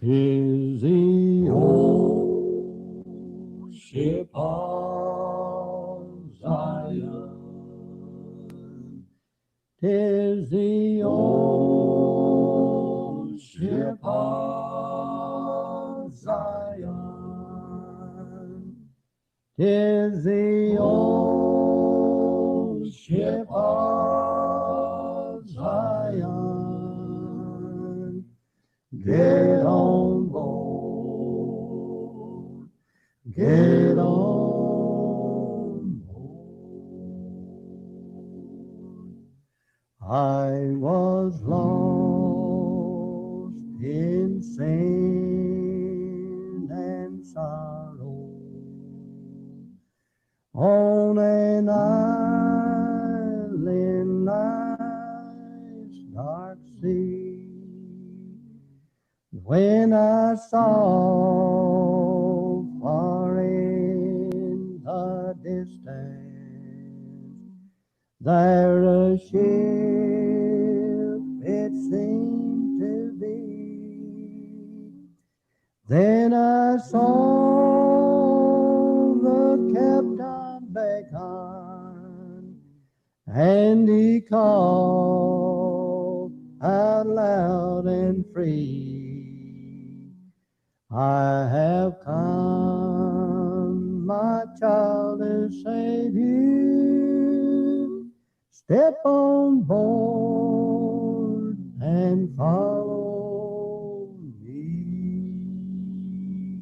'Tis the old ship of Zion. 'Tis the old ship of Zion. 'Tis the old ship of Zion. Get on board. Get on board. I was lost in sin and sorrow on an island life's dark sea. When I saw far in the distance there a ship, it seemed to be, then I saw the captain beckon, and he called out loud and free, I have come, my child, to save you. Step on board and follow me.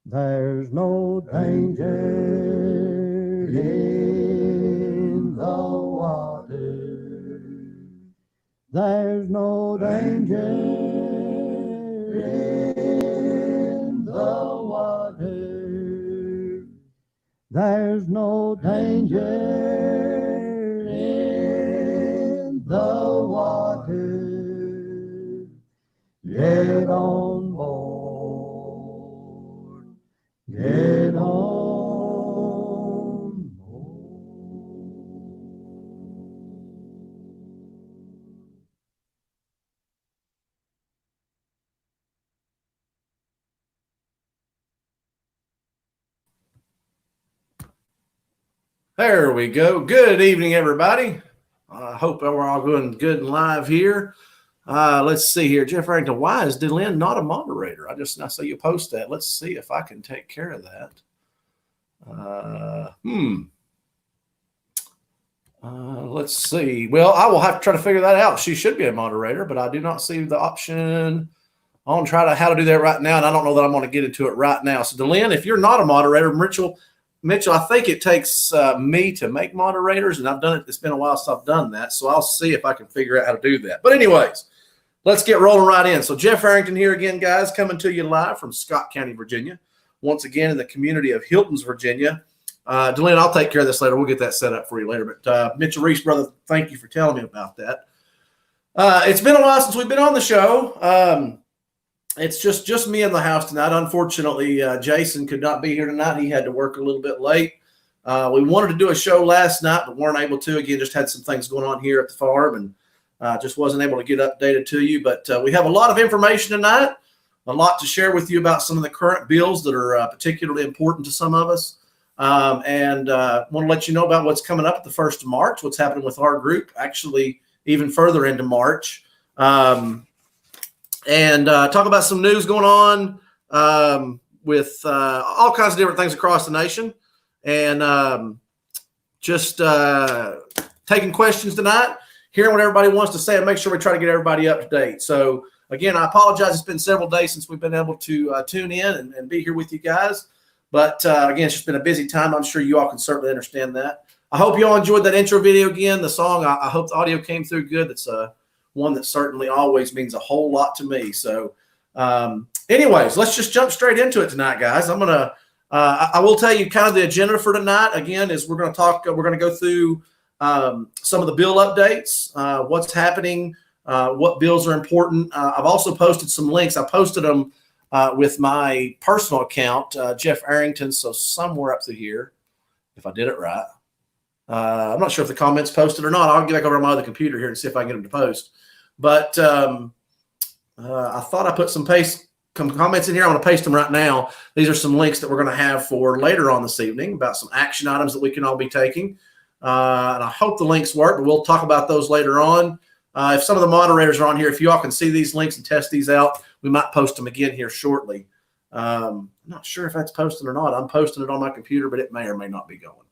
There's no danger in the water. There's no danger in the water. There's no danger in the water. Get on board. Get on board. There we go. Good evening, everybody. I hope we're all going good and live here. Let's see here. Jeff Arrington, why is DeLynn not a moderator? I saw you post that. Let's see if I can take care of that. Let's see. Well, I will have to try to figure that out. She should be a moderator, but I do not see the option. I want to try how to do that right now, and I don't know that I'm going to get into it right now. So, DeLynn, if you're not a moderator, Mitchell, I think it takes me to make moderators, and I've done it. It's been a while since I've done that, so I'll see if I can figure out how to do that. But anyways, let's get rolling right in. So Jeff Arrington here again, guys, coming to you live from Scott County, Virginia. Once again in the community of Hiltons, Virginia. DeLynn, I'll take care of this later. We'll get that set up for you later. But Mitchell Reese, brother, thank you for telling me about that. It's been a while since we've been on the show. It's just me in the house tonight. Unfortunately, Jason could not be here tonight. He had to work a little bit late. We wanted to do a show last night, but weren't able to. Again, just had some things going on here at the farm and just wasn't able to get updated to you. But we have a lot of information tonight, a lot to share with you about some of the current bills that are particularly important to some of us. And want to let you know about what's coming up at the 1st of March, what's happening with our group, actually even further into March. And talk about some news going on with all kinds of different things across the nation. And just taking questions tonight, hearing what everybody wants to say, and make sure we try to get everybody up to date. So, again, I apologize. It's been several days since we've been able to tune in and be here with you guys. But, again, it's just been a busy time. I'm sure you all can certainly understand that. I hope you all enjoyed that intro video again, the song. I hope the audio came through good. That's one that certainly always means a whole lot to me. So anyways, let's just jump straight into it tonight, guys. I will tell you kind of the agenda for tonight, again, is we're going to go through some of the bill updates, what's happening, what bills are important. I've also posted some links. I posted them with my personal account, Jeff Arrington. So somewhere up to here, if I did it right. I'm not sure if the comments posted or not. I'll get back over on my other computer here and see if I can get them to post. But I thought I put some comments in here. I'm going to paste them right now. These are some links that we're going to have for later on this evening about some action items that we can all be taking. And I hope the links work, but we'll talk about those later on. If some of the moderators are on here, if you all can see these links and test these out, we might post them again here shortly. I'm not sure if that's posted or not. I'm posting it on my computer, but it may or may not be going.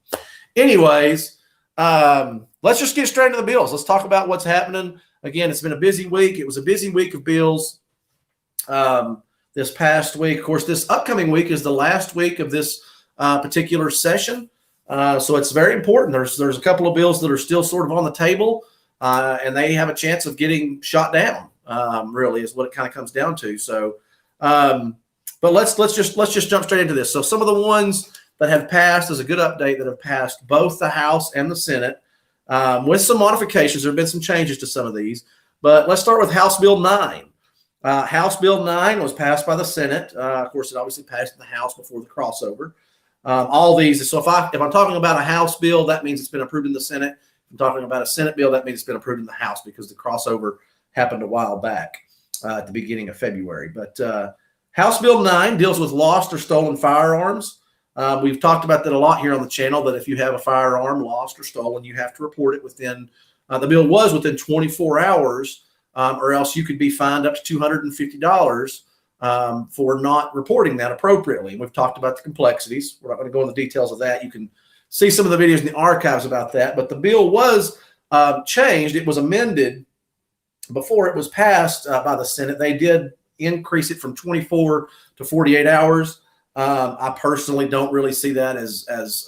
Anyways, let's just get straight into the bills. Let's talk about what's happening. Again, it's been a busy week. It was a busy week of bills this past week. Of course, this upcoming week is the last week of this particular session. So it's very important. There's a couple of bills that are still sort of on the table, and they have a chance of getting shot down, really is what it kind of comes down to. So, but let's just jump straight into this. So some of the ones that have passed, is a good update, that have passed both the House and the Senate with some modifications. There have been some changes to some of these, but let's start with House Bill 9. House Bill 9 was passed by the Senate. Of course, it obviously passed in the House before the crossover. All these, so if I'm talking about a House bill, that means it's been approved in the Senate. If I'm talking about a Senate bill, that means it's been approved in the House because the crossover happened a while back at the beginning of February. But House Bill 9 deals with lost or stolen firearms. We've talked about that a lot here on the channel, that if you have a firearm lost or stolen, you have to report it within, the bill was within 24 hours, or else you could be fined up to $250 for not reporting that appropriately. And we've talked about the complexities. We're not going to go into the details of that. You can see some of the videos in the archives about that. But the bill was changed. It was amended before it was passed by the Senate. They did increase it from 24 to 48 hours. I personally don't really see that as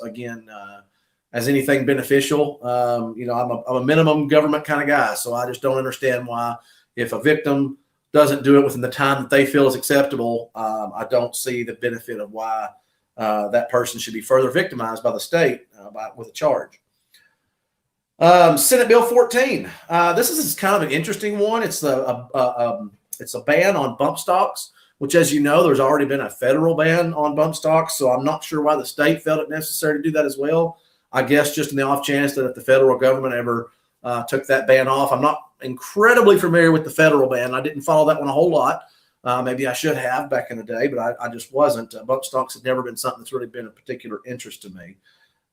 anything beneficial. I'm a minimum government kind of guy, so I just don't understand why, if a victim doesn't do it within the time that they feel is acceptable, I don't see the benefit of why that person should be further victimized by the state with a charge. Senate Bill 14. This is kind of an interesting one. It's a ban on bump stocks, which, as you know, there's already been a federal ban on bump stocks. So I'm not sure why the state felt it necessary to do that as well. I guess just in the off chance that if the federal government ever took that ban off. I'm not incredibly familiar with the federal ban. I didn't follow that one a whole lot. Maybe I should have back in the day, but I just wasn't. Bump stocks have never been something that's really been of particular interest to me.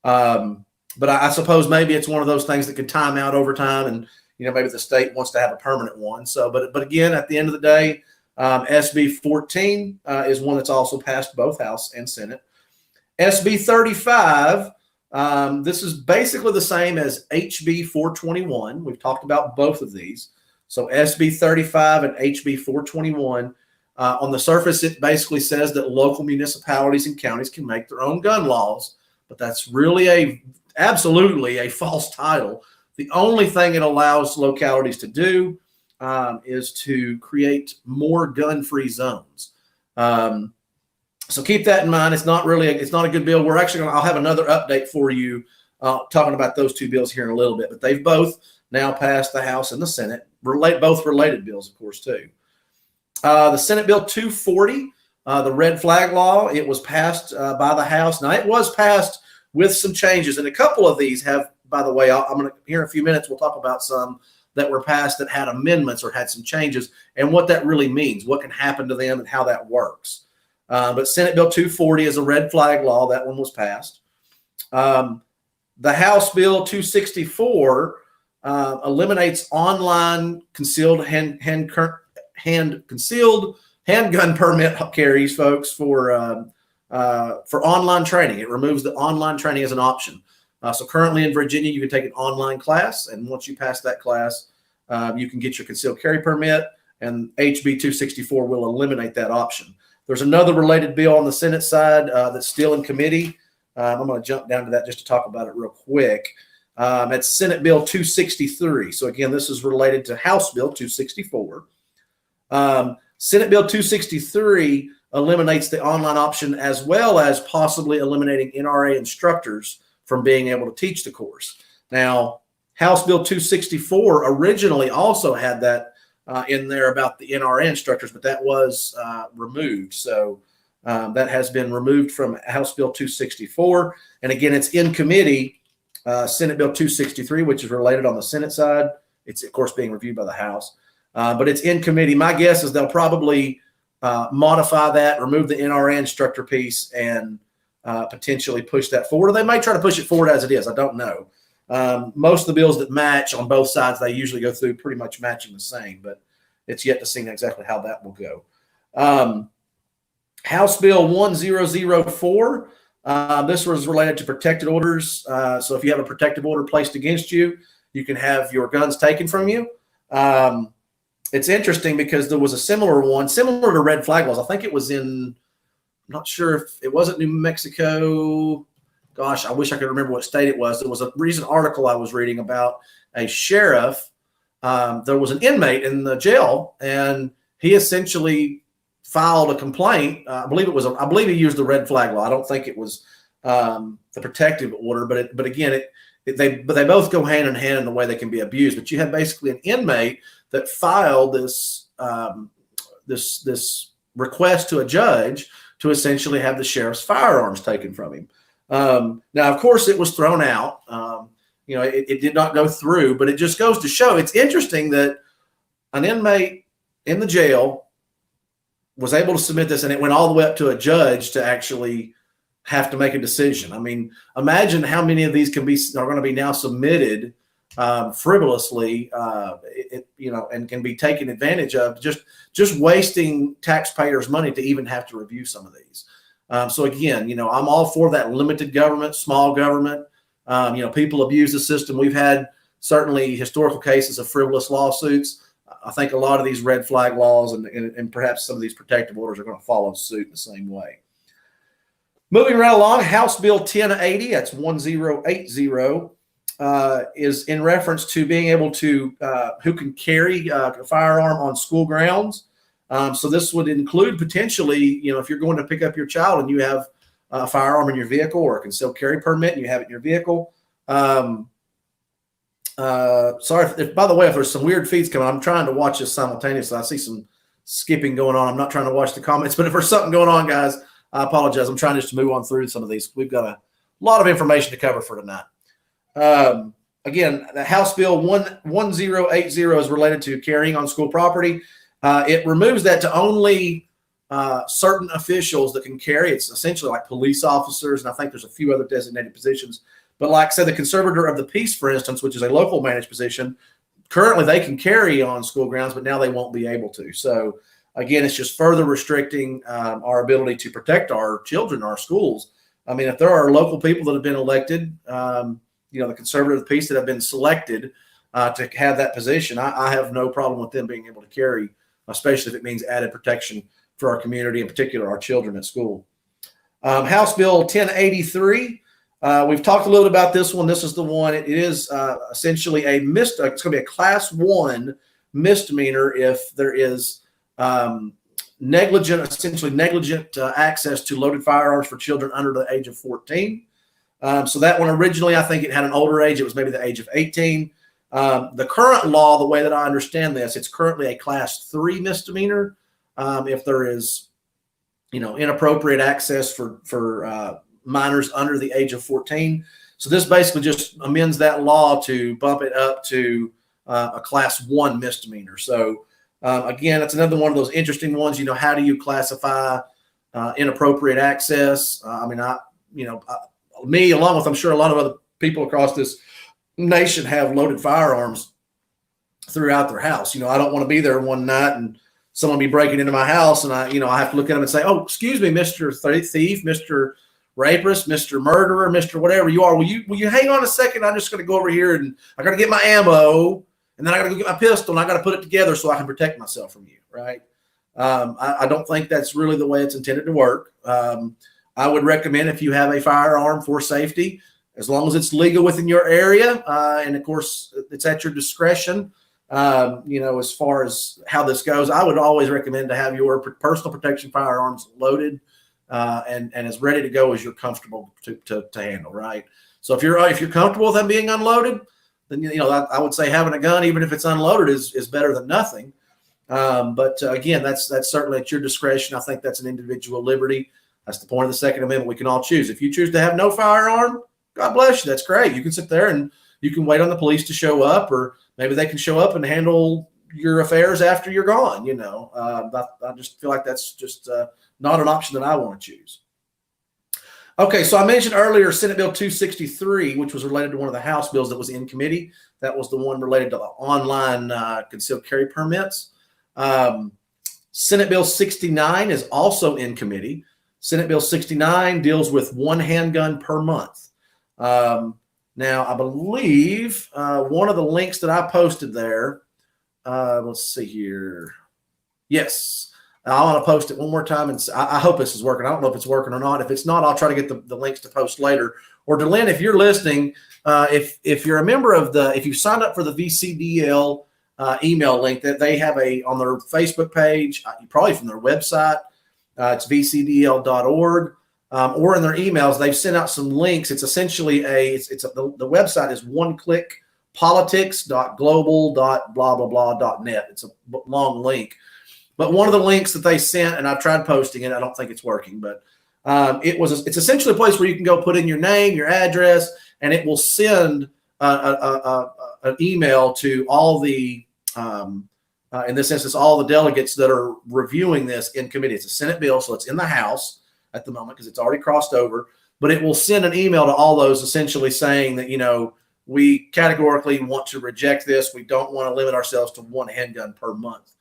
But I suppose maybe it's one of those things that could time out over time, and maybe the state wants to have a permanent one. So, but again, at the end of the day, SB 14 is one that's also passed both House and Senate. SB 35. This is basically the same as HB 421. We've talked about both of these. So SB 35 and HB 421. On the surface, it basically says that local municipalities and counties can make their own gun laws, but that's really absolutely a false title. The only thing it allows localities to do is to create more gun-free zones. So keep that in mind. It's not a good bill. I'll have another update for you talking about those two bills here in a little bit, but they've both now passed the House and the Senate. Both related bills, of course, too. The Senate Bill 240, the red flag law, it was passed by the House. Now, it was passed with some changes, and a couple of these have, by the way, I'm going to, here in a few minutes, we'll talk about some that were passed that had amendments or had some changes and what that really means, what can happen to them and how that works. But Senate Bill 240 is a red flag law. That one was passed. The House Bill 264 eliminates online concealed concealed handgun permit carries, folks, for online training. It removes the online training as an option. So currently in Virginia, you can take an online class, and once you pass that class, you can get your concealed carry permit, and HB 264 will eliminate that option. There's another related bill on the Senate side that's still in committee. I'm going to jump down to that just to talk about it real quick. It's Senate Bill 263. So again, this is related to House Bill 264. Senate Bill 263 eliminates the online option, as well as possibly eliminating NRA instructors from being able to teach the course. Now, House Bill 264 originally also had that in there about the NRA instructors, but that was removed. So that has been removed from House Bill 264. And again, it's in committee, Senate Bill 263, which is related on the Senate side. It's, of course, being reviewed by the House. But it's in committee. My guess is they'll probably modify that, remove the NRA instructor piece, and potentially push that forward. Or they may try to push it forward as it is. I don't know. Most of the bills that match on both sides, they usually go through pretty much matching the same, but it's yet to see exactly how that will go. House Bill 1004. This was related to protected orders. So if you have a protective order placed against you, you can have your guns taken from you. It's interesting because there was a similar one, similar to red flag laws. I think it was in, I'm not sure if it wasn't New Mexico. Gosh, I wish I could remember what state it was. There was a recent article I was reading about a sheriff. There was an inmate in the jail, and he essentially filed a complaint. I believe he used the red flag law. I don't think it was the protective order, but again, they both go hand in hand in the way they can be abused. But you have basically an inmate that filed this request to a judge to essentially have the sheriff's firearms taken from him. Now, of course, it was thrown out. It did not go through, but it just goes to show it's interesting that an inmate in the jail was able to submit this, and it went all the way up to a judge to actually have to make a decision. I mean, imagine how many of these are going to be now submitted frivolously, and can be taken advantage of, just wasting taxpayers' money to even have to review some of these. So again, I'm all for that limited government, small government. People abuse the system. We've had certainly historical cases of frivolous lawsuits. I think a lot of these red flag laws and perhaps some of these protective orders are going to follow suit in the same way. Moving right along, House Bill 1080, that's 1080, is in reference to being able to who can carry a firearm on school grounds. So this would include potentially, if you're going to pick up your child and you have a firearm in your vehicle or a concealed carry permit and you have it in your vehicle. Sorry, by the way, if there's some weird feeds coming, I'm trying to watch this simultaneously. I see some skipping going on. I'm not trying to watch the comments, but if there's something going on, guys, I apologize. I'm trying just to move on through some of these. We've got a lot of information to cover for tonight. Again, the House Bill 1080 is related to carrying on school property. It removes that to only certain officials that can carry. It's essentially like police officers, and I think there's a few other designated positions. But like, say, the conservator of the peace, for instance, which is a local managed position, currently they can carry on school grounds, but now they won't be able to. So again, it's just further restricting our ability to protect our children, our schools. I mean, if there are local people that have been elected, the conservative of the peace that have been selected to have that position, I have no problem with them being able to carry, especially if it means added protection for our community, in particular our children at school. House Bill 1083. We've talked a little about this one. This is the one. It is essentially it's going to be a Class 1 misdemeanor if there is negligent access to loaded firearms for children under the age of 14. So that one originally, I think it had an older age. It was maybe the age of 18. The current law, the way that I understand this, it's currently a Class 3 misdemeanor if there is, inappropriate access for minors under the age of 14. So this basically just amends that law to bump it up to a Class 1 misdemeanor. So again, that's another one of those interesting ones. How do you classify inappropriate access? Me, along with, I'm sure, a lot of other people across this nation have loaded firearms throughout their house. I don't want to be there one night and someone be breaking into my house, and I have to look at them and say, "Oh, excuse me, Mr. Thief, Mr. Rapist, Mr. Murderer, Mr. Whatever you are. Will you hang on a second? I'm just going to go over here and I got to get my ammo, and then I got to go get my pistol, and I got to put it together so I can protect myself from you." Right? I don't think that's really the way it's intended to work. I would recommend, if you have a firearm for safety, as long as it's legal within your area, and of course it's at your discretion, as far as how this goes, I would always recommend to have your personal protection firearms loaded and as ready to go as you're comfortable to handle, right? So if you're comfortable with them being unloaded, then I would say having a gun, even if it's unloaded, is better than nothing. But again, that's certainly at your discretion. I think that's an individual liberty. That's the point of the Second Amendment. We can all choose. If you choose to have no firearm, God bless you. That's great. You can sit there and you can wait on the police to show up, or maybe they can show up and handle your affairs after you're gone. I just feel like that's just not an option that I want to choose. Okay, so I mentioned earlier Senate Bill 263, which was related to one of the House bills that was in committee. That was the one related to the online concealed carry permits. Senate Bill 69 is also in committee. Senate Bill 69 deals with one handgun per month. Now, I believe one of the links that I posted there, let's see here. Yes, I want to post it one more time, and I hope this is working. I don't know if it's working or not. If it's not, I'll try to get the links to post later. Or Delynn, if you're listening, if you're a member of if you signed up for the VCDL email link that they have on their Facebook page, probably from their website, it's vcdl.org, or in their emails, they've sent out some links. It's essentially the website is oneclickpolitics.global.blah-blah-blah.net. It's a long link. But one of the links that they sent, and I tried posting it, I don't think it's working, but it's essentially a place where you can go put in your name, your address, and it will send an email to all the, in this instance, all the delegates that are reviewing this in committee. It's a Senate bill, so it's in the House at the moment because it's already crossed over, but it will send an email to all those essentially saying that, we categorically want to reject this. We don't want to limit ourselves to one handgun per month.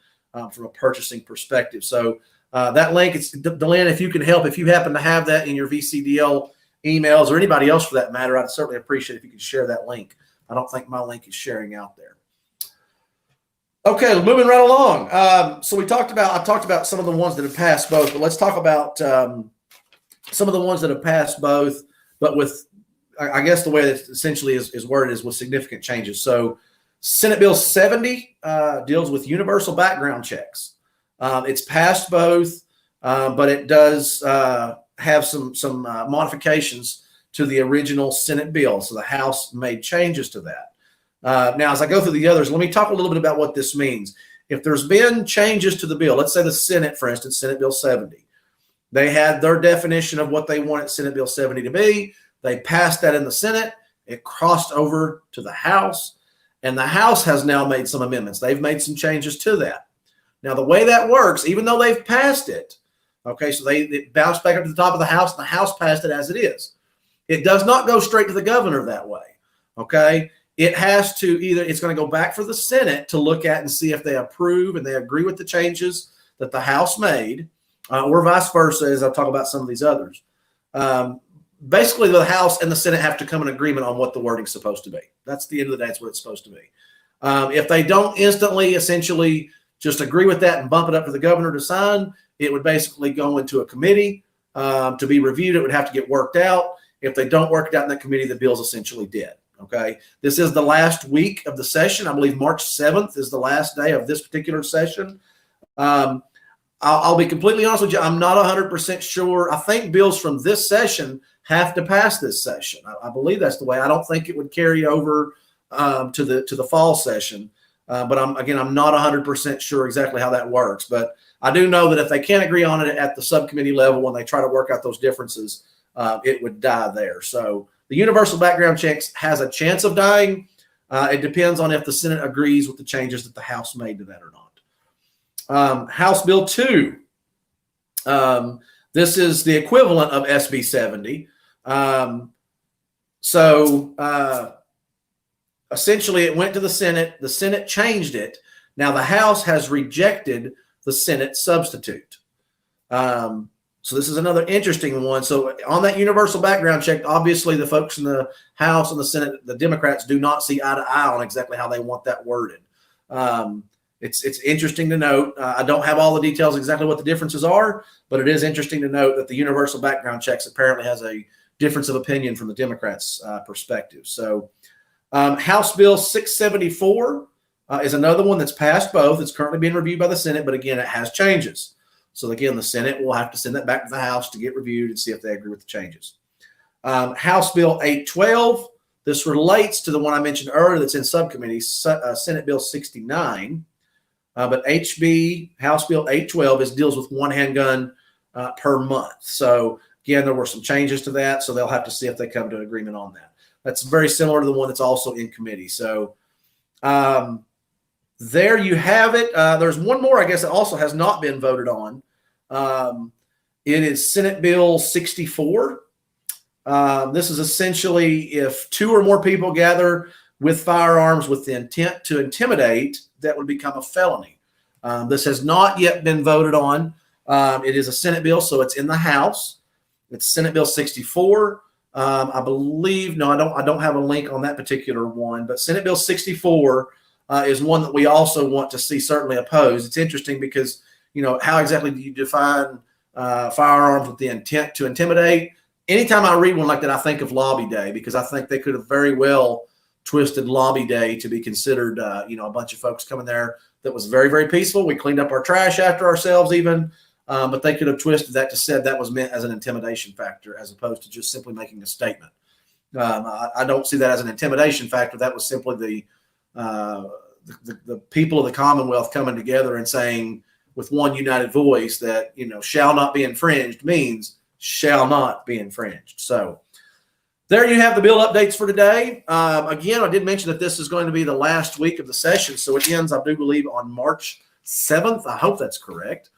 From a purchasing perspective. So that link, it's Delynn, if you can help, if you happen to have that in your VCDL emails or anybody else for that matter, I'd certainly appreciate if you could share that link. I don't think my link is sharing out there. Okay, moving right along. So I talked about some of the ones that have passed both, but let's talk about some of the ones that have passed both, but with, I guess the way that essentially is worded is with significant changes. So Senate Bill 70 deals with universal background checks. It's passed both, but it does have some modifications to the original Senate bill. So the House made changes to that. Now, as I go through the others, let me talk a little bit about what this means. If there's been changes to the bill, let's say the Senate, for instance, Senate Bill 70, they had their definition of what they wanted Senate Bill 70 to be. They passed that in the Senate. It crossed over to the House. And the House has now made some amendments. They've made some changes to that. Now, the way that works, even though they've passed it, okay, so it bounced back up to the top of the House, and the House passed it as it is. It does not go straight to the governor that way, okay? It has to it's going to go back for the Senate to look at and see if they approve and they agree with the changes that the House made, or vice versa, as I'll talk about some of these others. Basically, the House and the Senate have to come in agreement on what the wording's supposed to be. That's the end of the day. That's what it's supposed to be. If they don't instantly, essentially, just agree with that and bump it up to the governor to sign, it would basically go into a committee to be reviewed. It would have to get worked out. If they don't work it out in that committee, the bill's essentially dead. Okay. This is the last week of the session. I believe March 7th is the last day of this particular session. I'll be completely honest with you. I'm not 100% sure. I think bills from this session have to pass this session. I believe that's the way. I don't think it would carry over to the fall session. But I'm not 100% sure exactly how that works. But I do know that if they can't agree on it at the subcommittee level, when they try to work out those differences, it would die there. So the universal background checks has a chance of dying. It depends on if the Senate agrees with the changes that the House made to that or not. House Bill 2. This is the equivalent of SB 70. Essentially, it went to the Senate. The Senate changed it. Now, the House has rejected the Senate substitute. So this is another interesting one. So on that universal background check, obviously the folks in the House and the Senate, the Democrats, do not see eye to eye on exactly how they want that worded. It's interesting to note. I don't have all the details exactly what the differences are, but it is interesting to note that the universal background checks apparently has a difference of opinion from the Democrats' perspective. So House Bill 674 is another one that's passed both. It's currently being reviewed by the Senate, but again, it has changes. So again, the Senate will have to send that back to the House to get reviewed and see if they agree with the changes. House Bill 812, this relates to the one I mentioned earlier that's in subcommittee, Senate Bill 69. But House Bill 812 deals with one handgun per month. So again, there were some changes to that, so they'll have to see if they come to an agreement on that. That's very similar to the one that's also in committee. So there you have it. There's one more, I guess, that also has not been voted on. It is Senate Bill 64. This is essentially if 2 or more people gather with firearms with the intent to intimidate, that would become a felony. This has not yet been voted on. It is a Senate bill, so it's in the House. It's Senate Bill 64. I believe, no, I don't have a link on that particular one, but Senate Bill 64 is one that we also want to see certainly opposed. It's interesting because, how exactly do you define firearms with the intent to intimidate? Anytime I read one like that, I think of Lobby Day, because I think they could have very well twisted Lobby Day to be considered, a bunch of folks coming there that was very, very peaceful. We cleaned up our trash after ourselves even, but they could have twisted that to said that was meant as an intimidation factor as opposed to just simply making a statement. I don't see that as an intimidation factor. That was simply the people of the Commonwealth coming together and saying with one united voice that, shall not be infringed means shall not be infringed. So there you have the bill updates for today. Again, I did mention that this is going to be the last week of the session. So it ends, I do believe, on March 7th. I hope that's correct.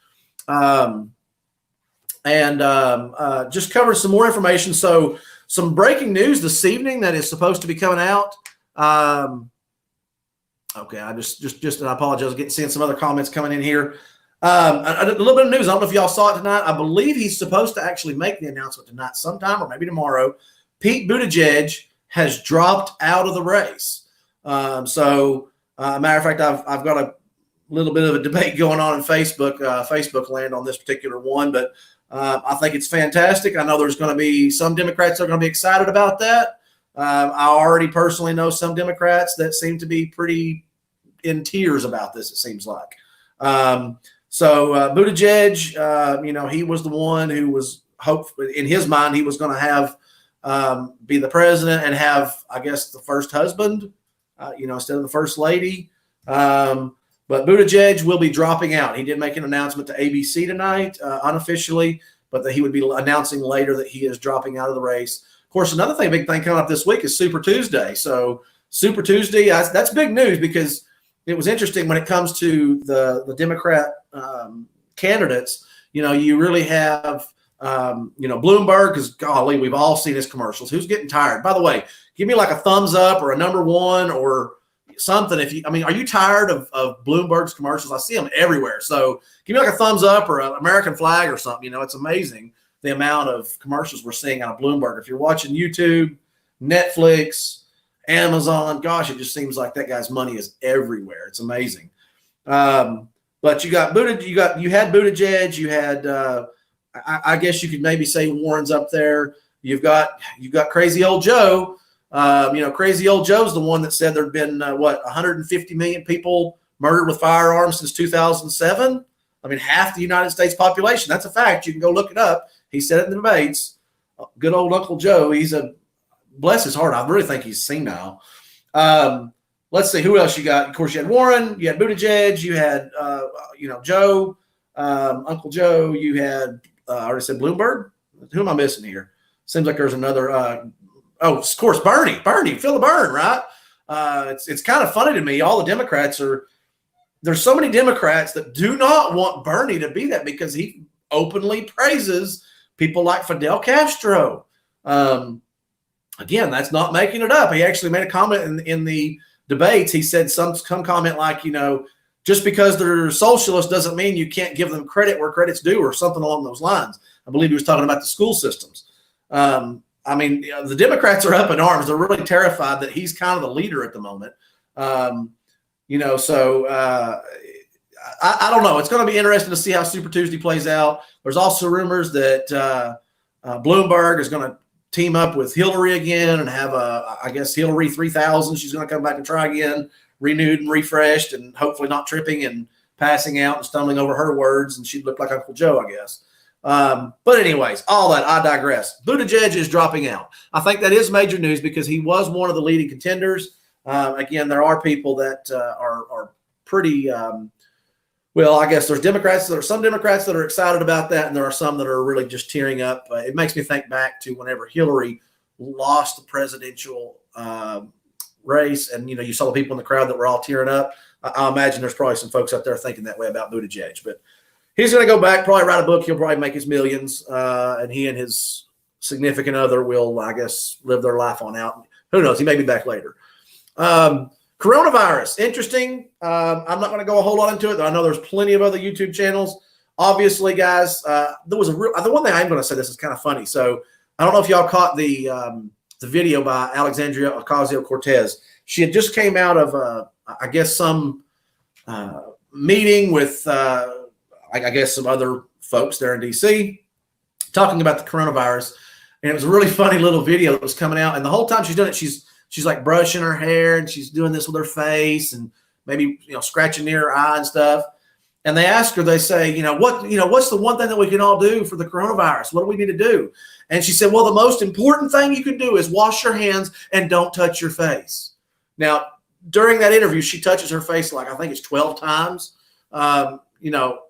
Just cover some more information. So some breaking news this evening that is supposed to be coming out. Okay, I just and I apologize. Seeing some other comments coming in here. A little bit of news. I don't know if y'all saw it tonight. I believe he's supposed to actually make the announcement tonight sometime or maybe tomorrow. Pete Buttigieg has dropped out of the race. Matter of fact, I've got a little bit of a debate going on in Facebook land on this particular one, but I think it's fantastic. I know there's going to be some Democrats that are going to be excited about that. I already personally know some Democrats that seem to be pretty in tears about this, it seems like. Buttigieg, he was the one who was in his mind, he was going to have be the president and have, I guess, the first husband, instead of the first lady. But Buttigieg will be dropping out. He did make an announcement to ABC tonight, unofficially, but that he would be announcing later that he is dropping out of the race. Of course, another big thing coming up this week is Super Tuesday. So Super Tuesday, that's big news because it was interesting when it comes to the Democrat candidates. You really have, Bloomberg, because golly, we've all seen his commercials. Who's getting tired? By the way, give me like a thumbs up or a number one or something. Are you tired of Bloomberg's commercials? I see them everywhere. So give me like a thumbs up or an American flag or something. It's amazing the amount of commercials we're seeing out of Bloomberg. If you're watching YouTube, Netflix, Amazon, gosh, it just seems like that guy's money is everywhere. It's amazing. But you had Buttigieg, you had, I guess you could maybe say Warren's up there. You've got Crazy Old Joe. Crazy Old Joe's the one that said there'd been 150 million people murdered with firearms since 2007. Half the United States population. That's a fact. You can go look it up. He said it in the debates. Good old Uncle Joe. Bless his heart. I really think he's senile. Let's see who else you got. Of course, you had Warren. You had Buttigieg. You had Joe, Uncle Joe. You had I already said Bloomberg. Who am I missing here? Seems like there's another. Of course, Bernie. Feel the burn, right? It's kind of funny to me. All the Democrats there's so many Democrats that do not want Bernie to be that because he openly praises people like Fidel Castro. Again, that's not making it up. He actually made a comment in the debates. He said some comment like, just because they're socialists doesn't mean you can't give them credit where credit's due or something along those lines. I believe he was talking about the school systems. The Democrats are up in arms. They're really terrified that he's kind of the leader at the moment. I don't know. It's going to be interesting to see how Super Tuesday plays out. There's also rumors that Bloomberg is going to team up with Hillary again and have I guess Hillary 3000. She's going to come back and try again, renewed and refreshed, and hopefully not tripping and passing out and stumbling over her words. And she'd look like Uncle Joe, I guess. But anyways, all that, I digress. Buttigieg is dropping out. I think that is major news because he was one of the leading contenders. Again, there are people that are pretty I guess there's some Democrats that are excited about that, and there are some that are really just tearing up. It makes me think back to whenever Hillary lost the presidential race, and you saw the people in the crowd that were all tearing up. I imagine there's probably some folks out there thinking that way about Buttigieg. But he's going to go back, probably write a book. He'll probably make his millions, and he and his significant other will, I guess, live their life on out. Who knows? He may be back later. Coronavirus, interesting. I'm not going to go a whole lot into it. I know there's plenty of other YouTube channels. Obviously, guys, there was the one thing I'm going to say. This is kind of funny. So I don't know if y'all caught the video by Alexandria Ocasio-Cortez. She had just came out of, I guess, some meeting with, I guess, some other folks there in D.C. talking about the coronavirus. And it was a really funny little video that was coming out. And the whole time she's doing it, she's like brushing her hair and she's doing this with her face and maybe, scratching near her eye and stuff. And they ask her, they say, what's the one thing that we can all do for the coronavirus? What do we need to do? And she said, well, the most important thing you can do is wash your hands and don't touch your face. Now, during that interview, she touches her face like, I think it's 12 times. I don't know.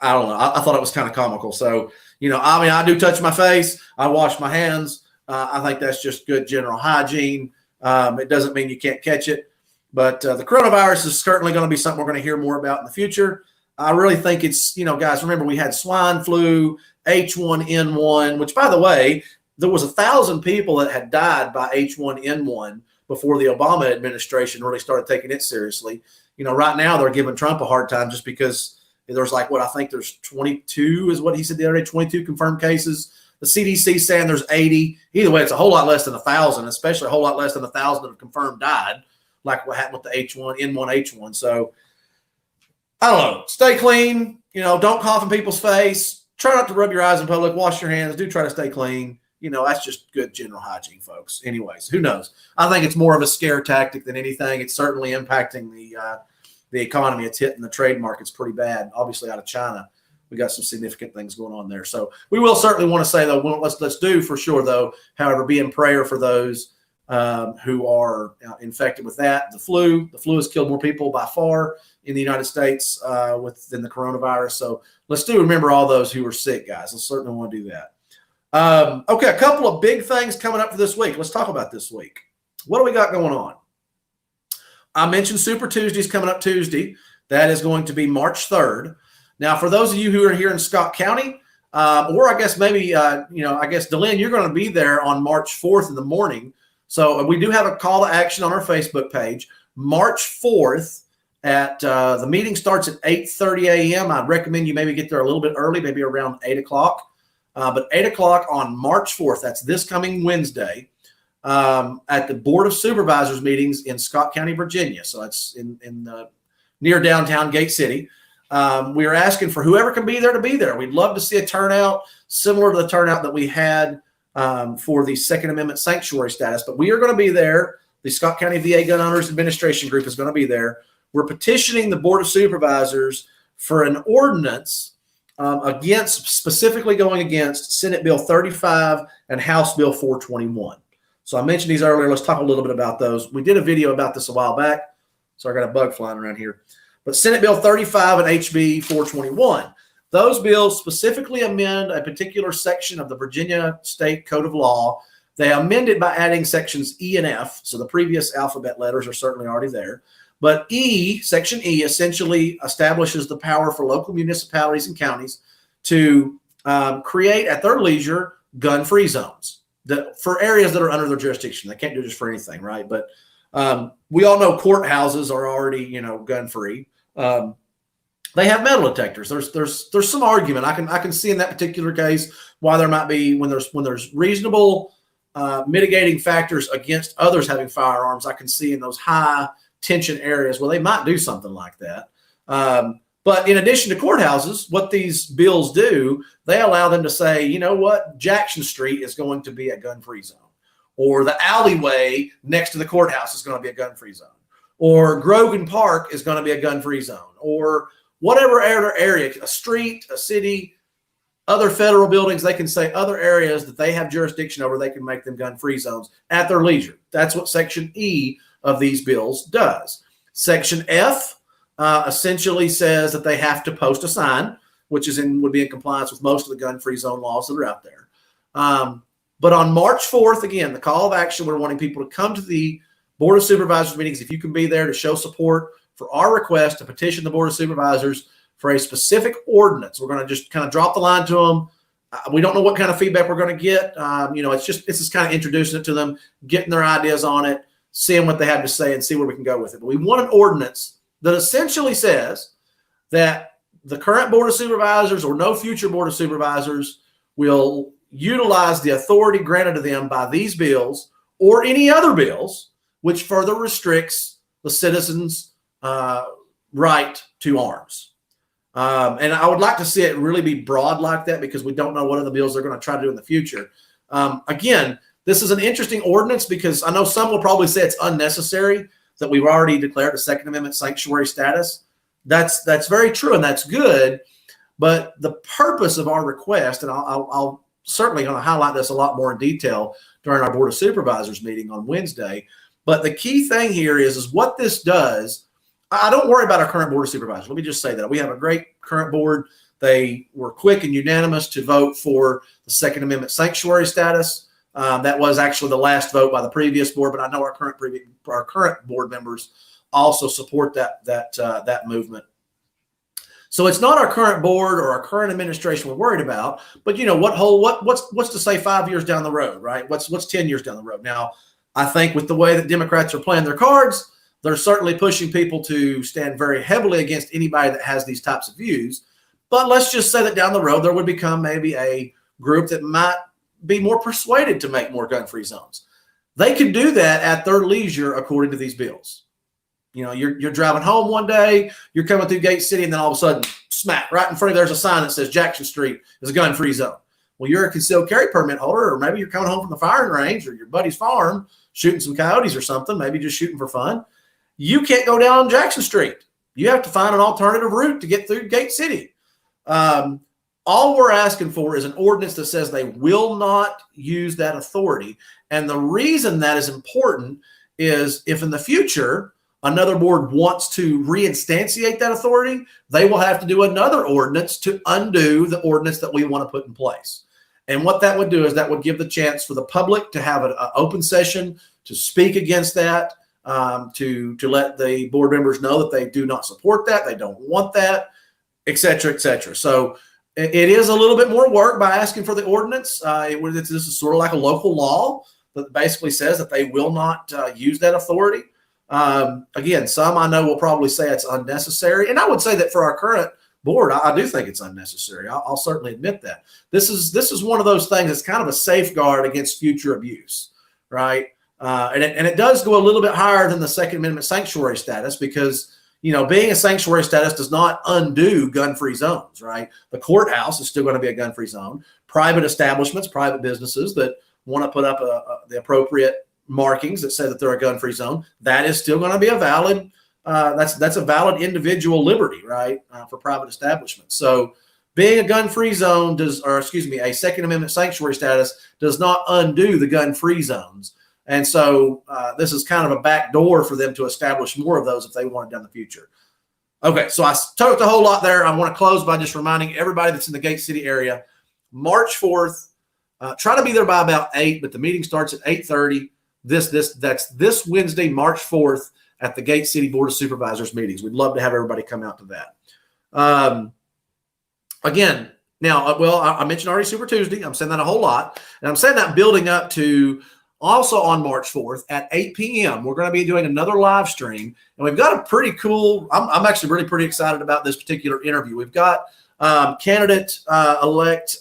I thought it was kind of comical. So, I do touch my face. I wash my hands. I think that's just good general hygiene. It doesn't mean you can't catch it. But the coronavirus is certainly going to be something we're going to hear more about in the future. I really think it's, guys, remember we had swine flu, H1N1, which, by the way, there was 1,000 people that had died by H1N1 before the Obama administration really started taking it seriously. Right now they're giving Trump a hard time just because there's I think there's 22 is what he said the other day, 22 confirmed cases. The CDC saying there's 80. Either way, it's a whole lot less than 1,000, especially a whole lot less than 1,000 that have confirmed died, like what happened with the H1N1. So I don't know. Stay clean. Don't cough in people's face. Try not to rub your eyes in public. Wash your hands. Do try to stay clean. That's just good general hygiene, folks. Anyways, who knows? I think it's more of a scare tactic than anything. It's certainly impacting the economy. It's hitting the trade markets pretty bad. Obviously, out of China, we got some significant things going on there. So we will certainly want to say, though, let's do for sure, though, however, be in prayer for those who are infected with that. The flu has killed more people by far in the United States than the coronavirus. So let's remember all those who are sick, guys. Let's certainly want to do that. Okay, a couple of big things coming up for this week. Let's talk about this week. What do we got going on? I mentioned Super Tuesday's coming up Tuesday. That is going to be March 3rd. Now, for those of you who are here in Scott County, or I guess maybe, Delynn, you're going to be there on March 4th in the morning. So we do have a call to action on our Facebook page. March 4th at the meeting starts at 8:30 a.m. I'd recommend you maybe get there a little bit early, maybe around 8 o'clock. But 8 o'clock on March 4th, that's this coming Wednesday, at the Board of Supervisors meetings in Scott County, Virginia. So that's in near downtown Gate City. We are asking for whoever can be there to be there. We'd love to see a turnout similar to the turnout that we had for the Second Amendment sanctuary status. But we are going to be there. The Scott County VA Gun Owners Administration Group is going to be there. We're petitioning the Board of Supervisors for an ordinance specifically going against Senate Bill 35 and House Bill 421. So I mentioned these earlier. Let's talk a little bit about those. We did a video about this a while back, so I got a bug flying around here. But Senate Bill 35 and HB 421, those bills specifically amend a particular section of the Virginia State Code of Law. They amend it by adding sections E and F, so the previous alphabet letters are certainly already there. But Section E essentially establishes the power for local municipalities and counties to create at their leisure gun-free zones for areas that are under their jurisdiction. They can't do this for anything, right? But we all know courthouses are already, gun-free. They have metal detectors. There's some argument. I can see in that particular case why there might be when there's reasonable mitigating factors against others having firearms. I can see in those high tension areas where they might do something like that. But in addition to courthouses, what these bills do, they allow them to say, you know what, Jackson Street is going to be a gun-free zone, or the alleyway next to the courthouse is going to be a gun-free zone, or Grogan Park is going to be a gun-free zone, or whatever area, a street, a city, other federal buildings, they can say other areas that they have jurisdiction over, they can make them gun-free zones at their leisure. That's what Section E of these bills does. Section F essentially says that they have to post a sign, which would be in compliance with most of the gun-free zone laws that are out there. But on March 4th, again, the call of action, we're wanting people to come to the Board of Supervisors meetings, if you can be there to show support for our request to petition the Board of Supervisors for a specific ordinance. We're going to just kind of drop the line to them. We don't know what kind of feedback we're going to get. It's just kind of introducing it to them, getting their ideas on it, seeing what they have to say, and see where we can go with it. But we want an ordinance that essentially says that the current Board of Supervisors or no future Board of Supervisors will utilize the authority granted to them by these bills or any other bills which further restricts the citizens' right to arms. And I would like to see it really be broad like that because we don't know what other bills they're going to try to do in the future. Again, this is an interesting ordinance because I know some will probably say it's unnecessary that we've already declared the Second Amendment sanctuary status. That's very true, and that's good. But the purpose of our request, and I'll certainly going to highlight this a lot more in detail during our Board of Supervisors meeting on Wednesday. But the key thing here is what this does. I don't worry about our current Board of Supervisors. Let me just say that. We have a great current board. They were quick and unanimous to vote for the Second Amendment sanctuary status. That was actually the last vote by the previous board, but I know our current board members also support that movement. So it's not our current board or our current administration we're worried about, but what's to say 5 years down the road, right? What's 10 years down the road? Now, I think with the way that Democrats are playing their cards, they're certainly pushing people to stand very heavily against anybody that has these types of views. But let's just say that down the road, there would become maybe a group that might be more persuaded to make more gun-free zones. They can do that at their leisure according to these bills. You're driving home one day, you're coming through Gate City, and then all of a sudden, smack, right in front of you, there's a sign that says Jackson Street is a gun-free zone. Well, you're a concealed carry permit holder, or maybe you're coming home from the firing range or your buddy's farm, shooting some coyotes or something, maybe just shooting for fun. You can't go down Jackson Street. You have to find an alternative route to get through Gate City. All we're asking for is an ordinance that says they will not use that authority. And the reason that is important is if in the future another board wants to reinstantiate that authority, they will have to do another ordinance to undo the ordinance that we want to put in place. And what that would do is that would give the chance for the public to have an open session to speak against that, to let the board members know that they do not support that, they don't want that, et cetera, et cetera. So it is a little bit more work by asking for the ordinance. This is sort of like a local law that basically says that they will not use that authority. Again, some I know will probably say it's unnecessary. And I would say that for our current board, I do think it's unnecessary. I'll certainly admit that. This is one of those things that's kind of a safeguard against future abuse, right? And it does go a little bit higher than the Second Amendment sanctuary status because, being a sanctuary status does not undo gun-free zones, right? The courthouse is still going to be a gun-free zone. Private establishments, private businesses that want to put up the appropriate markings that say that they're a gun-free zone, that is still going to be a valid, that's a valid individual liberty, right, for private establishments. So being a gun-free zone a Second Amendment sanctuary status does not undo the gun-free zones. And so this is kind of a back door for them to establish more of those if they want it down in the future. Okay, so I talked a whole lot there. I want to close by just reminding everybody that's in the Gate City area, March 4th, try to be there by about 8, but the meeting starts at 8:30. That's this Wednesday, March 4th, at the Gate City Board of Supervisors meetings. We'd love to have everybody come out to that. Again, now, I mentioned already Super Tuesday. I'm saying that a whole lot. And I'm saying that building up to also on March 4th at 8 p.m., we're going to be doing another live stream. And we've got a pretty cool, I'm actually really pretty excited about this particular interview. We've got candidate-elect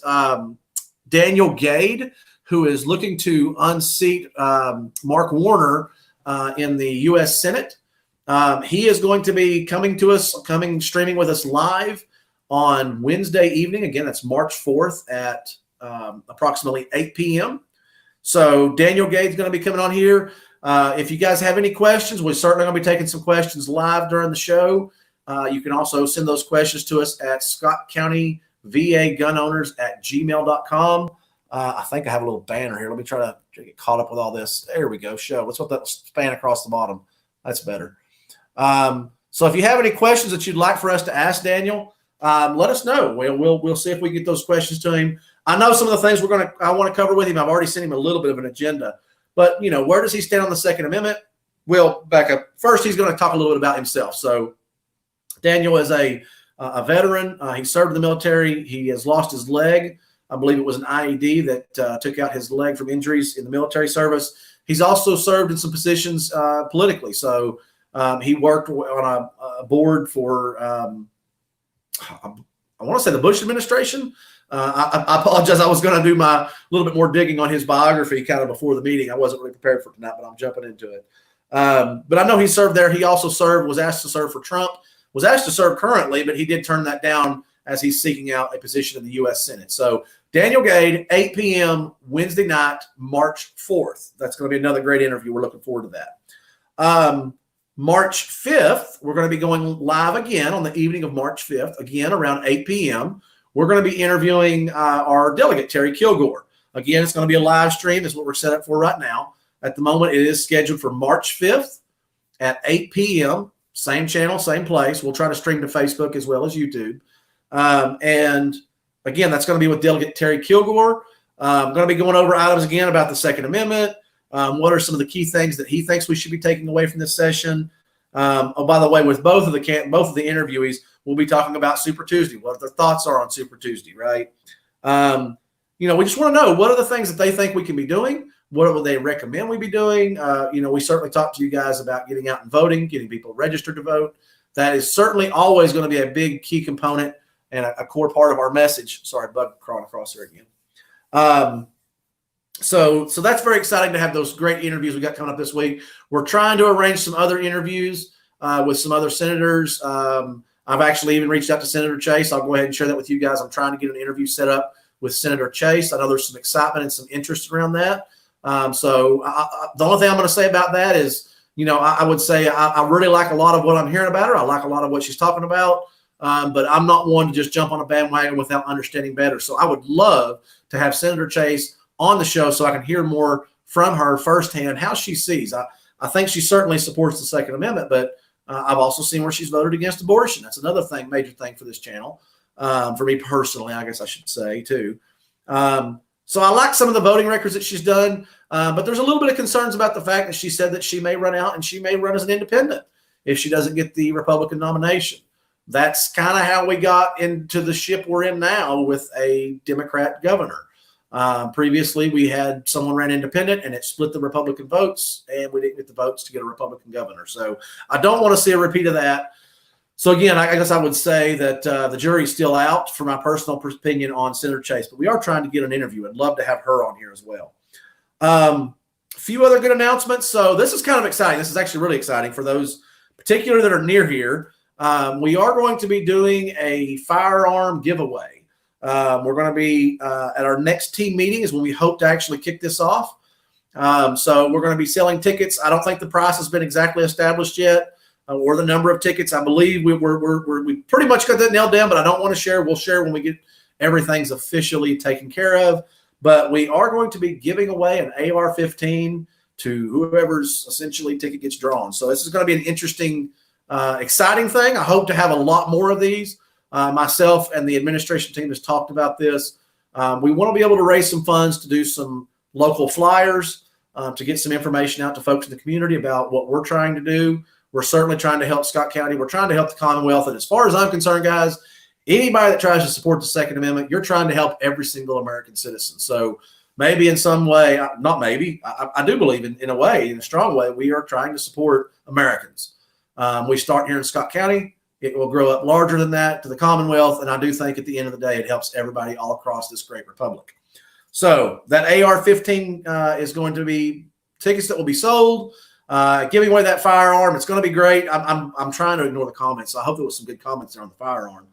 Daniel Gade, who is looking to unseat Mark Warner in the U.S. Senate. He is going to be streaming with us live on Wednesday evening. Again, that's March 4th at approximately 8 p.m. So Daniel Gade's going to be coming on here. If you guys have any questions, we're certainly going to be taking some questions live during the show. You can also send those questions to us at scottcountyvagunowners@gmail.com. I think I have a little banner here. Let me try to get caught up with all this. There we go. Show. Let's put that span across the bottom. That's better. So if you have any questions that you'd like for us to ask Daniel, let us know. We'll see if we get those questions to him. I know some of the things I want to cover with him. I've already sent him a little bit of an agenda, but where does he stand on the Second Amendment? Well, back up. First, he's going to talk a little bit about himself. So Daniel is a veteran. He served in the military. He has lost his leg. I believe it was an IED that took out his leg from injuries in the military service. He's also served in some positions politically. So he worked on a board for, I want to say the Bush administration. I apologize. I was going to do a little bit more digging on his biography kind of before the meeting. I wasn't really prepared for it tonight, but I'm jumping into it. But I know he served there. He also was asked to serve for Trump, was asked to serve currently, but he did turn that down as he's seeking out a position in the U.S. Senate. So Daniel Gade, 8 p.m. Wednesday night, March 4th. That's going to be another great interview. We're looking forward to that. March 5th, we're going to be going live again on the evening of March 5th, again around 8 p.m. We're going to be interviewing our delegate, Terry Kilgore. Again, it's going to be a live stream. That's what we're set up for right now. At the moment, it is scheduled for March 5th at 8 p.m. Same channel, same place. We'll try to stream to Facebook as well as YouTube. And again, that's going to be with Delegate Terry Kilgore. I'm going to be going over items again about the Second Amendment. What are some of the key things that he thinks we should be taking away from this session? Oh, by the way, with both of the interviewees, we'll be talking about Super Tuesday, what their thoughts are on Super Tuesday, right? We just want to know what are the things that they think we can be doing. What would they recommend we be doing? We certainly talked to you guys about getting out and voting, getting people registered to vote. That is certainly always going to be a big key component and a core part of our message. Sorry, bug crawling across here again. So that's very exciting to have those great interviews we got coming up this week. We're trying to arrange some other interviews with some other senators. I've actually even reached out to Senator Chase. I'll go ahead and share that with you guys. I'm trying to get an interview set up with Senator Chase. I know there's some excitement and some interest around that. The only thing I'm going to say about that is, I would say I really like a lot of what I'm hearing about her. I like a lot of what she's talking about. But I'm not one to just jump on a bandwagon without understanding better. So I would love to have Senator Chase on the show so I can hear more from her firsthand how she sees. I think she certainly supports the Second Amendment, but I've also seen where she's voted against abortion. That's another major thing for this channel, for me personally, I guess I should say too. So I like some of the voting records that she's done, but there's a little bit of concerns about the fact that she said that she may run out and she may run as an independent if she doesn't get the Republican nomination. That's kind of how we got into the ship we're in now with a Democrat governor. Previously, we had someone ran independent and it split the Republican votes, and we didn't get the votes to get a Republican governor. So I don't want to see a repeat of that. So again, I guess I would say that the jury's still out for my personal opinion on Senator Chase, but we are trying to get an interview. I'd love to have her on here as well. A few other good announcements. So this is kind of exciting. This is actually really exciting for those particular that are near here. We are going to be doing a firearm giveaway. We're going to be at our next team meeting is when we hope to actually kick this off. So we're going to be selling tickets. I don't think the price has been exactly established yet, or the number of tickets. I believe we pretty much got that nailed down, but I don't want to share. We'll share when we get everything's officially taken care of. But we are going to be giving away an AR-15 to whoever's essentially ticket gets drawn. So this is going to be an interesting, exciting thing. I hope to have a lot more of these. Myself and the administration team has talked about this. We want to be able to raise some funds to do some local flyers, to get some information out to folks in the community about what we're trying to do. We're certainly trying to help Scott County. We're trying to help the Commonwealth. And as far as I'm concerned, guys, anybody that tries to support the Second Amendment, you're trying to help every single American citizen. So maybe in some way, not maybe, I do believe in a way, in a strong way, we are trying to support Americans. We start here in Scott County. It will grow up larger than that to the Commonwealth. And I do think at the end of the day, it helps everybody all across this great republic. So that AR-15 is going to be tickets that will be sold. Giving away that firearm. It's going to be great. I'm trying to ignore the comments. So I hope there was some good comments there on the firearm.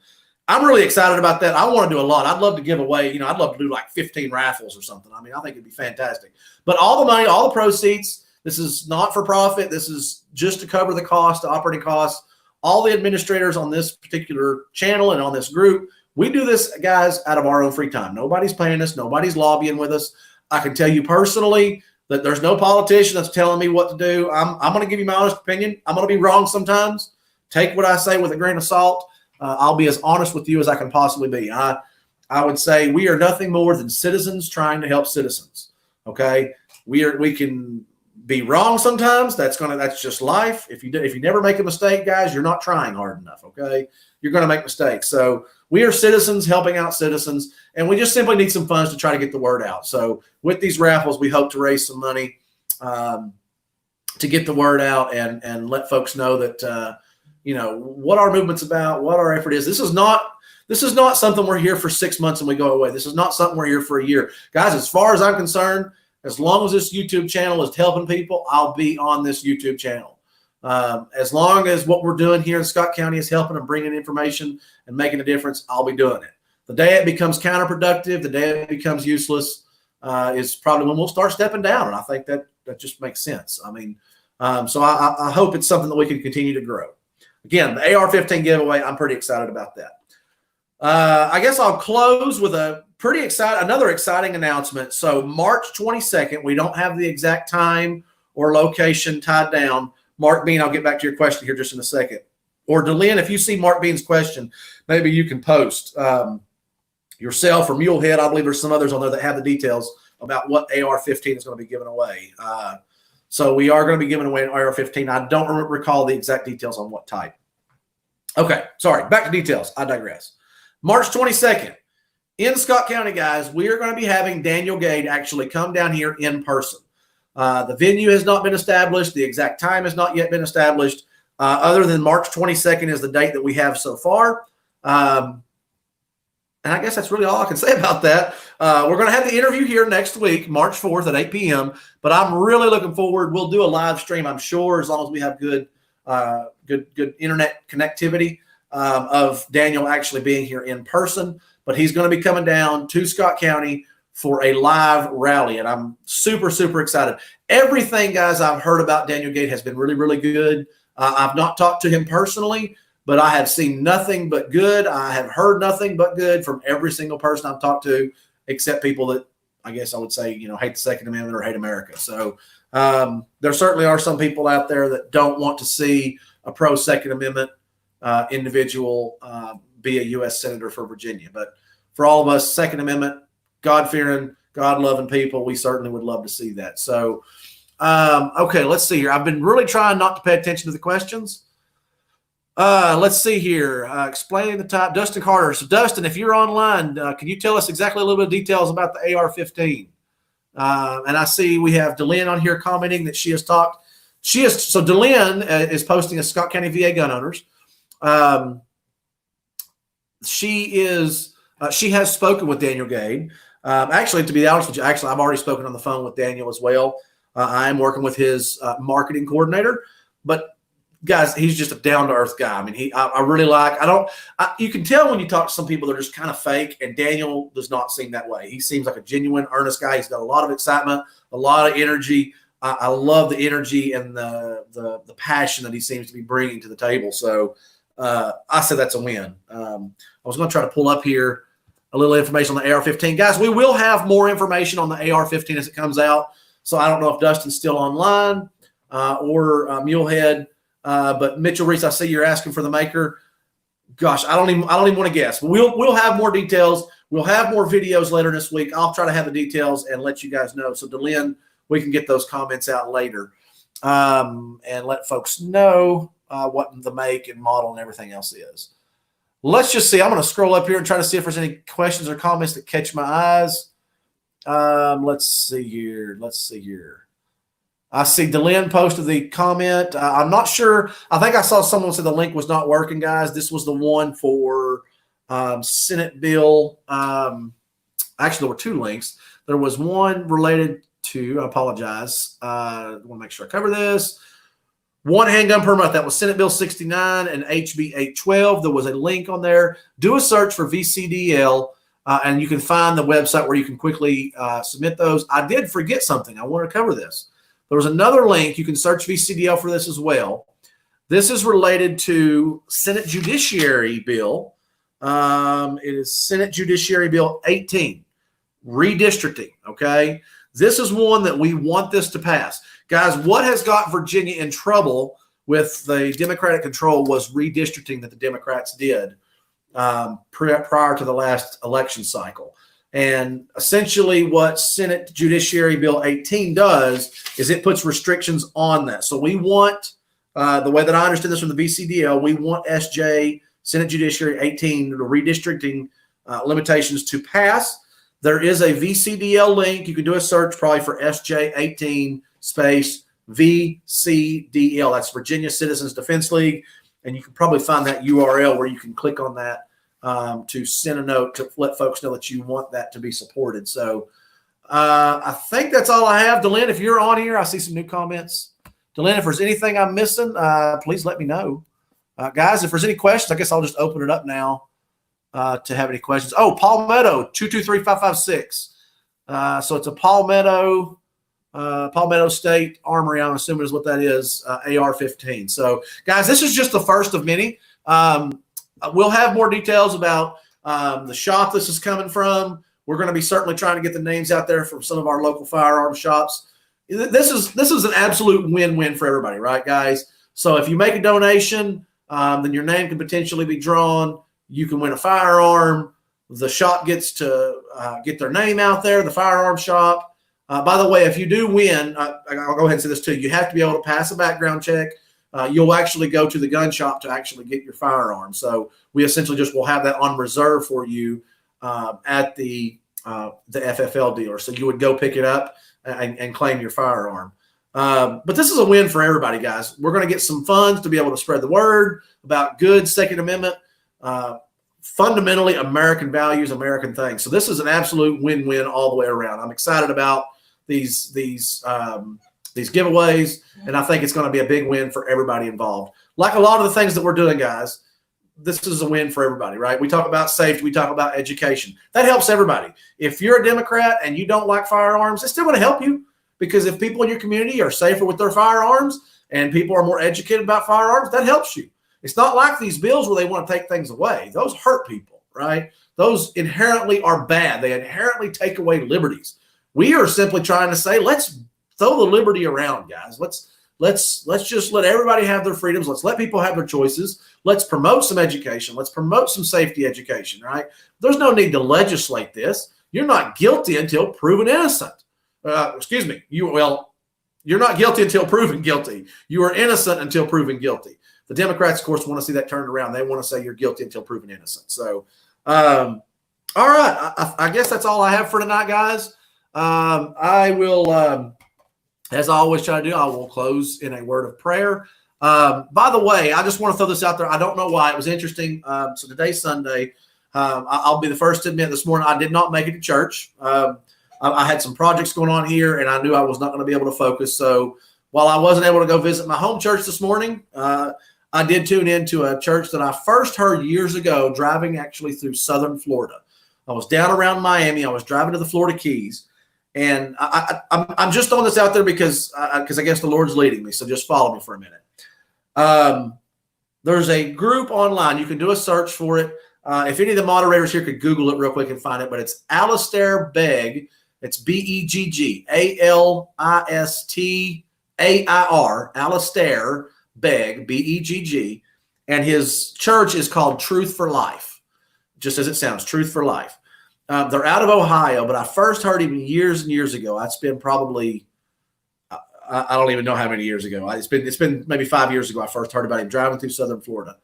I'm really excited about that. I want to do a lot. I'd love to give away, I'd love to do like 15 raffles or something. I mean, I think it'd be fantastic. But all the money, all the proceeds, this is not for profit. This is just to cover the cost, the operating costs. All the administrators on this particular channel and on this group, we do this, guys, out of our own free time. Nobody's paying us. Nobody's lobbying with us. I can tell you personally that there's no politician that's telling me what to do. I'm going to give you my honest opinion. I'm going to be wrong sometimes. Take what I say with a grain of salt. I'll be as honest with you as I can possibly be. I would say we are nothing more than citizens trying to help citizens. Okay, we can be wrong sometimes. That's just life. If you never make a mistake, guys, you're not trying hard enough. Okay, you're going to make mistakes. So we are citizens helping out citizens, and we just simply need some funds to try to get the word out. So with these raffles, we hope to raise some money to get the word out and let folks know that what our movement's about, what our effort is. This is not something we're here for 6 months and we go away. This is not something we're here for a year, guys. As far as I'm concerned, as long as this YouTube channel is helping people, I'll be on this YouTube channel. As long as what we're doing here in Scott County is helping and bringing information and making a difference, I'll be doing it. The day it becomes counterproductive, the day it becomes useless, is probably when we'll start stepping down. And I think that just makes sense. I mean, so I hope it's something that we can continue to grow. Again, the AR-15 giveaway, I'm pretty excited about that. I guess I'll close with another exciting announcement. So March 22nd, we don't have the exact time or location tied down. Mark Bean, I'll get back to your question here just in a second. Or DeLynn, if you see Mark Bean's question, maybe you can post yourself or Mulehead. I believe there's some others on there that have the details about what AR-15 is going to be given away. So we are going to be giving away an AR-15. I don't recall the exact details on what type. Okay, sorry. Back to details. I digress. March 22nd, in Scott County, guys, we are going to be having Daniel Gade actually come down here in person. The venue has not been established. The exact time has not yet been established. Other than March 22nd is the date that we have so far. And I guess that's really all I can say about that. We're going to have the interview here next week, March 4th at 8 p.m. But I'm really looking forward. We'll do a live stream, I'm sure, as long as we have good internet connectivity of Daniel actually being here in person. But he's going to be coming down to Scott County for a live rally, and I'm super, super excited. Everything, guys, I've heard about Daniel Gade has been really, really good. I've not talked to him personally, but I have seen nothing but good. I have heard nothing but good from every single person I've talked to, except people that I guess I would say, hate the Second Amendment or hate America. So there certainly are some people out there that don't want to see a pro-Second Amendment individual be a U.S. Senator for Virginia. But for all of us, Second Amendment, God-fearing, God-loving people, we certainly would love to see that. So, okay, let's see here. I've been really trying not to pay attention to the questions. Let's see here. Explaining the type. Dustin Carter. So, Dustin, if you're online, can you tell us exactly a little bit of details about the AR-15? And I see we have DeLynn on here commenting that she has talked. So DeLynn is posting as Scott County VA gun owners. She has spoken with Daniel Gade. Actually, to be honest with you, I've already spoken on the phone with Daniel as well. I am working with his marketing coordinator, but guys, he's just a down-to-earth guy. I mean, I really like. You can tell when you talk to some people they're just kind of fake, and Daniel does not seem that way. He seems like a genuine, earnest guy. He's got a lot of excitement, a lot of energy. I love the energy and the passion that he seems to be bringing to the table. So I said that's a win. I was going to try to pull up here a little information on the AR-15. Guys, we will have more information on the AR-15 as it comes out. So I don't know if Dustin's still online or Mulehead. But Mitchell Reese, I see you're asking for the maker. Gosh, I don't even want to guess. We'll have more details. We'll have more videos later this week. I'll try to have the details and let you guys know. So DeLynn, we can get those comments out later and let folks know what the make and model and everything else is. Let's just see. I'm going to scroll up here and try to see if there's any questions or comments that catch my eyes. Let's see here. I see DeLynn posted the comment. I'm not sure. I think I saw someone say the link was not working, guys. This was the one for Senate bill. Actually, there were two links. There was one related to, I apologize. I want to make sure I cover this. One handgun per month. That was Senate Bill 69 and HB 812. There was a link on there. Do a search for VCDL, and you can find the website where you can quickly submit those. I did forget something. I want to cover this. There was another link. You can search VCDL for this as well. This is related to Senate Judiciary Bill. It is Senate Judiciary Bill 18, redistricting, okay? This is one that we want this to pass. Guys, what has got Virginia in trouble with the Democratic control was redistricting that the Democrats did prior to the last election cycle. And essentially what Senate Judiciary Bill 18 does is it puts restrictions on that. So we want, the way that I understand this from the VCDL, we want SJ, Senate Judiciary 18, the redistricting limitations to pass. There is a VCDL link. You can do a search probably for SJ 18 space VCDL. That's Virginia Citizens Defense League. And you can probably find that URL where you can click on that to send a note to let folks know that you want that to be supported. So I think that's all I have. Delyn, if you're on here, I see some new comments. Delyn, if there's anything I'm missing, please let me know. Guys, if there's any questions, I guess I'll just open it up now to have any questions. Oh, Palmetto, 223556. So it's a Palmetto State Armory, I'm assuming is what that is, AR-15. So, guys, this is just the first of many. We'll have more details about the shop this is coming from. We're going to be certainly trying to get the names out there from some of our local firearm shops. This is an absolute win-win for everybody, right, guys? So if you make a donation, then your name can potentially be drawn. You can win a firearm. The shop gets to get their name out there, the firearm shop. By the way, if you do win, I'll go ahead and say this too. You have to be able to pass a background check. You'll actually go to the gun shop to actually get your firearm. So we essentially just will have that on reserve for you at the FFL dealer. So you would go pick it up and claim your firearm. But this is a win for everybody, guys. We're going to get some funds to be able to spread the word about good Second Amendment, fundamentally American values, American things. So this is an absolute win-win all the way around. I'm excited about these giveaways, and I think it's going to be a big win for everybody involved. Like a lot of the things that we're doing, guys, this is a win for everybody, right? We talk about safety. We talk about education. That helps everybody. If you're a Democrat and you don't like firearms, it's still going to help you, because if people in your community are safer with their firearms and people are more educated about firearms, that helps you. It's not like these bills where they want to take things away. Those hurt people, right? Those inherently are bad. They inherently take away liberties. We are simply trying to say, let's throw the liberty around, guys. Let's just let everybody have their freedoms. Let's let people have their choices. Let's promote some education. Let's promote some safety education, right? There's no need to legislate this. You're not guilty until proven innocent. You're not guilty until proven guilty. You are innocent until proven guilty. The Democrats, of course, want to see that turned around. They want to say you're guilty until proven innocent. So, all right. I guess that's all I have for tonight, guys. I will, as I always try to do, I will close in a word of prayer. By the way, I just want to throw this out there. I don't know why. It was interesting. So today's Sunday. I'll be the first to admit this morning I did not make it to church. I had some projects going on here, and I knew I was not going to be able to focus. So while I wasn't able to go visit my home church this morning, I did tune into a church that I first heard years ago driving actually through southern Florida. I was down around Miami. I was driving to the Florida Keys. And I'm just throwing this out there because I guess the Lord's leading me. So just follow me for a minute. There's a group online. You can do a search for it. If any of the moderators here could Google it real quick and find it, but it's Alistair Begg. It's Begg, Alistair, Alistair Begg, Begg. And his church is called Truth for Life, just as it sounds, Truth for Life. They're out of Ohio, but I first heard him years and years ago. It's been probably, I don't even know how many years ago. It's been maybe 5 years ago I first heard about him driving through southern Florida.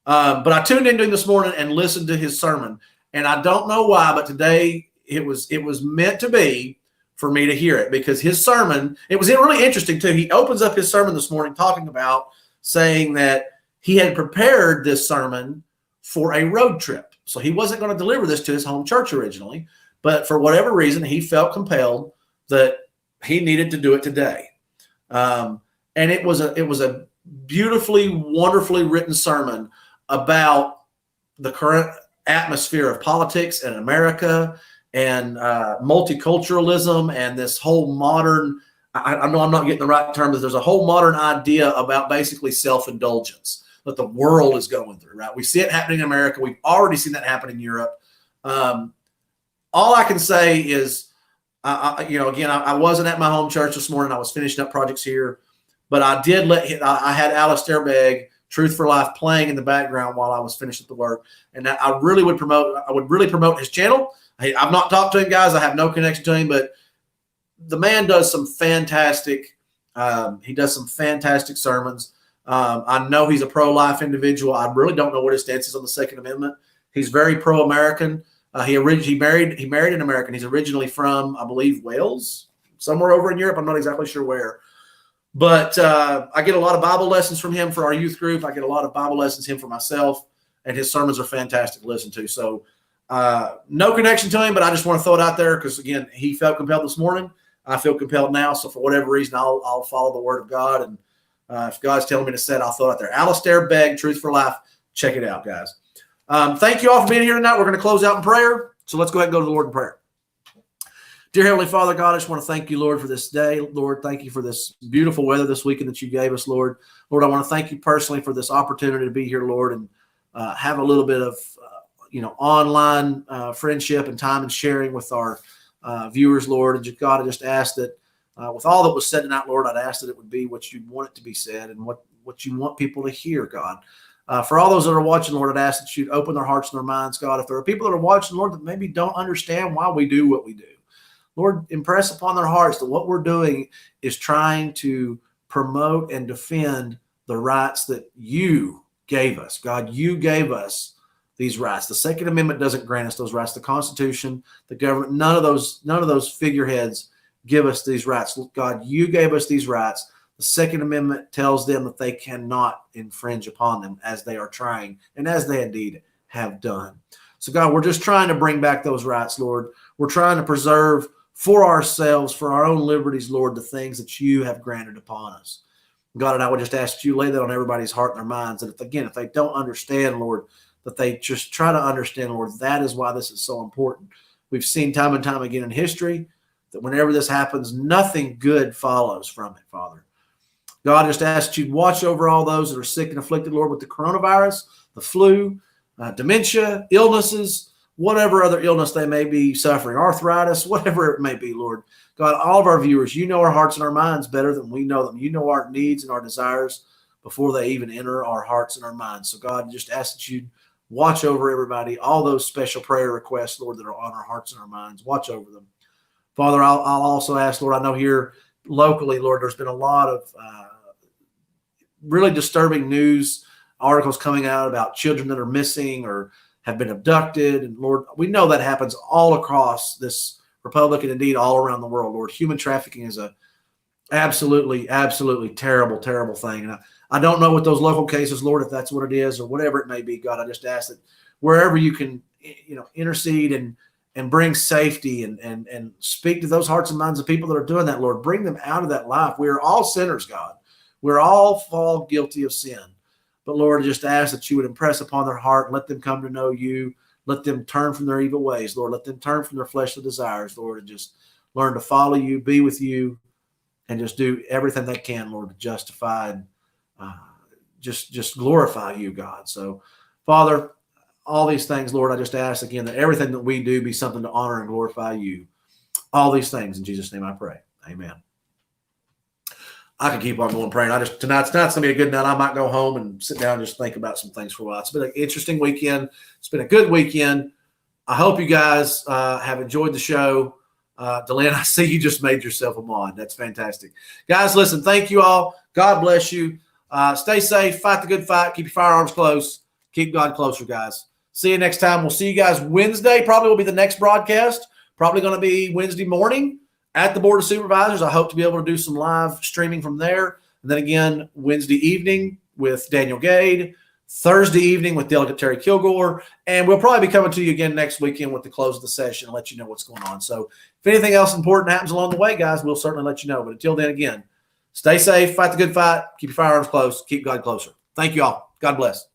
But I tuned into him this morning and listened to his sermon. And I don't know why, but today it was meant to be for me to hear it, because his sermon, it was really interesting too. He opens up his sermon this morning talking about saying that he had prepared this sermon for a road trip. So he wasn't going to deliver this to his home church originally, but for whatever reason, he felt compelled that he needed to do it today. And it was a beautifully, wonderfully written sermon about the current atmosphere of politics in America and multiculturalism and this whole modern, I know I'm not getting the right term, but there's a whole modern idea about basically self-indulgence that the world is going through, right? We see it happening in America. We've already seen that happen in Europe. All I can say is, I wasn't at my home church this morning. I was finishing up projects here, but I had Alistair Begg Truth for Life playing in the background while I was finishing the work. And I would really promote his channel. I've not talked to him, guys. I have no connection to him, but the man does some fantastic sermons. I know he's a pro-life individual. I really don't know what his stance is on the Second Amendment. He's very pro-American. He married an American. He's originally from, I believe, Wales, somewhere over in Europe. I'm not exactly sure where. But I get a lot of Bible lessons from him for our youth group. I get a lot of Bible lessons from him for myself, and his sermons are fantastic to listen to. So no connection to him, but I just want to throw it out there because, again, he felt compelled this morning. I feel compelled now. So for whatever reason, I'll follow the word of God. And if God's telling me to say it, I'll throw it out there. Alistair Begg, Truth for Life. Check it out, guys. Thank you all for being here tonight. We're going to close out in prayer. So let's go ahead and go to the Lord in prayer. Dear Heavenly Father, God, I just want to thank you, Lord, for this day. Lord, thank you for this beautiful weather this weekend that you gave us, Lord. Lord, I want to thank you personally for this opportunity to be here, Lord, and have a little bit of, online friendship and time and sharing with our viewers, Lord. And God, I just ask that with all that was said tonight, Lord, I'd ask that it would be what you want it to be said and what you want people to hear, God. For all those that are watching, Lord, I'd ask that you'd open their hearts and their minds, God. If there are people that are watching, Lord, that maybe don't understand why we do what we do, Lord, impress upon their hearts that what we're doing is trying to promote and defend the rights that you gave us. God, you gave us these rights. The Second Amendment doesn't grant us those rights. The Constitution, the government, none of those figureheads give us these rights. God, you gave us these rights. The Second Amendment tells them that they cannot infringe upon them as they are trying and as they indeed have done. So, God, we're just trying to bring back those rights, Lord. We're trying to preserve for ourselves, for our own liberties, Lord, the things that you have granted upon us. God, and I would just ask you lay that on everybody's heart and their minds. And if they don't understand, Lord, that they just try to understand, Lord, that is why this is so important. We've seen time and time again in history that whenever this happens, nothing good follows from it, Father. God, I just ask that you'd watch over all those that are sick and afflicted, Lord, with the coronavirus, the flu, dementia, illnesses, whatever other illness they may be suffering, arthritis, whatever it may be, Lord. God, all of our viewers, you know our hearts and our minds better than we know them. You know our needs and our desires before they even enter our hearts and our minds. So, God, just ask that you'd watch over everybody, all those special prayer requests, Lord, that are on our hearts and our minds. Watch over them. Father, I'll also ask, Lord, I know here locally, Lord, there's been a lot of really disturbing news articles coming out about children that are missing or have been abducted. And Lord, we know that happens all across this republic and indeed all around the world. Lord, human trafficking is a absolutely, absolutely terrible, terrible thing. And I don't know what those local cases, Lord, if that's what it is or whatever it may be, God, I just ask that wherever you can, intercede and bring safety and speak to those hearts and minds of people that are doing that, Lord, bring them out of that life. We are all sinners, God. We're all fall guilty of sin. But Lord, just ask that you would impress upon their heart and let them come to know you. Let them turn from their evil ways, Lord. Let them turn from their fleshly desires, Lord, and just learn to follow you, be with you, and just do everything they can, Lord, to justify and just glorify you, God. So, Father, all these things, Lord, I just ask again that everything that we do be something to honor and glorify you. All these things in Jesus' name I pray. Amen. I can keep on going praying. Tonight's going to be a good night. I might go home and sit down and just think about some things for a while. It's been an interesting weekend. It's been a good weekend. I hope you guys have enjoyed the show. Delyn, I see you just made yourself a mod. That's fantastic. Guys, listen, thank you all. God bless you. Stay safe. Fight the good fight. Keep your firearms close. Keep God closer, guys. See you next time. We'll see you guys Wednesday. Probably will be the next broadcast. Probably going to be Wednesday morning at the Board of Supervisors. I hope to be able to do some live streaming from there. And then again, Wednesday evening with Daniel Gade, Thursday evening with Delegate Terry Kilgore, and we'll probably be coming to you again next weekend with the close of the session and let you know what's going on. So if anything else important happens along the way, guys, we'll certainly let you know. But until then, again, stay safe, fight the good fight, keep your firearms close, keep God closer. Thank you all. God bless.